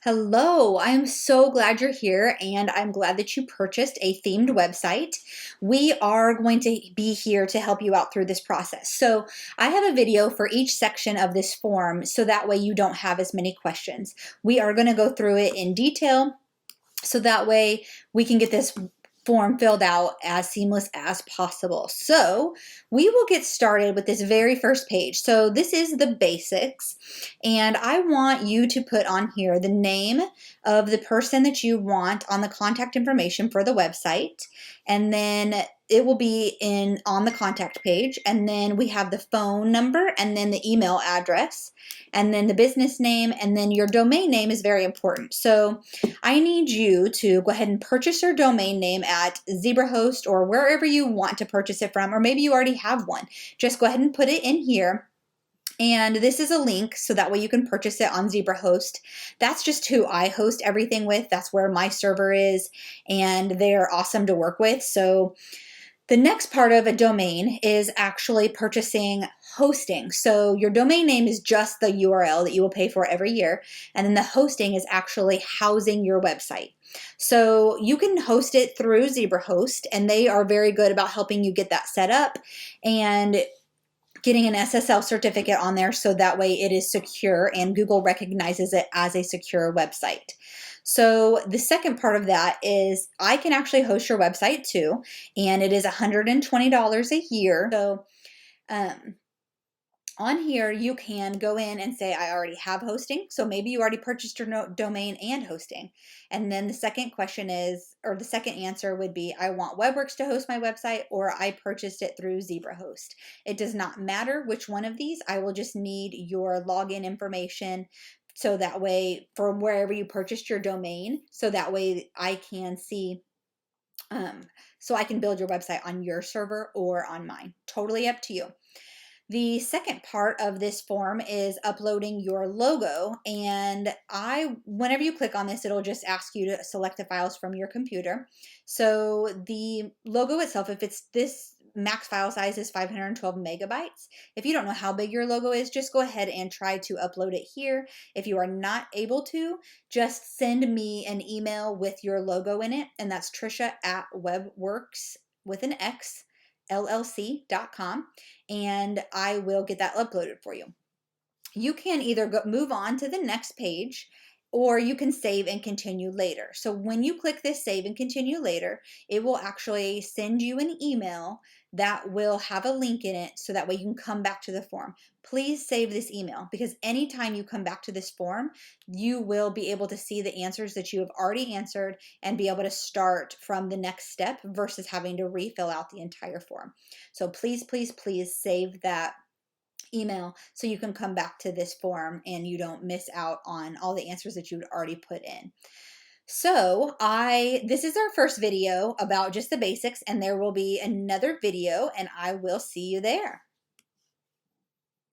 Hello, I'm so glad you're here and I'm glad that you purchased a themed website. We are going to be here to help you out through this process. So I have a video for each section of this form so that way you don't have as many questions. We are going to go through it in detail so that way we can get this form filled out as seamless as possible. So we will get started with this very first page. So this is the basics, and I want you to put on here the name of the person that you want on the contact information for the website, and then it will be on the contact page, and then we have the phone number and then the email address and then the business name, and then your domain name is very important. So I need you to go ahead and purchase your domain name at ZebraHost or wherever you want to purchase it from, or maybe you already have one. Just go ahead and put it in here. And this is a link so that way you can purchase it on ZebraHost. That's just who I host everything with. That's where my server is, and they're awesome to work with. So the next part of a domain is actually purchasing hosting. So your domain name is just the URL that you will pay for every year, and then the hosting is actually housing your website. So you can host it through ZebraHost, and they are very good about helping you get that set up and getting an SSL certificate on there so that way it is secure and Google recognizes it as a secure website. So the second part of that is I can actually host your website too, and it is $120 a year. So on here, you can go in and say, I already have hosting. So maybe you already purchased your domain and hosting. And then the second question is, or the second answer would be, I want WebWorks to host my website, or I purchased it through ZebraHost. It does not matter which one of these. I will just need your login information. So that way, from wherever you purchased your domain, so that way I can see, so I can build your website on your server or on mine. Totally up to you. The second part of this form is uploading your logo, and whenever you click on this, it'll just ask you to select the files from your computer. So the logo itself, if it's this max file size is 512 megabytes. If you don't know how big your logo is, just go ahead and try to upload it here. If you are not able to, just send me an email with your logo in it, and that's Trisha at webworks with an X llc.com, and I will get that uploaded for you. You can either move on to the next page, or you can save and continue later. So when you click this save and continue later, it will actually send you an email that will have a link in it so that way you can come back to the form. Please save this email, because anytime you come back to this form, you will be able to see the answers that you have already answered and be able to start from the next step versus having to refill out the entire form. So please, please, please save that email so you can come back to this form and you don't miss out on all the answers that you'd already put in. So this is our first video about just the basics, and there will be another video, and I will see you there.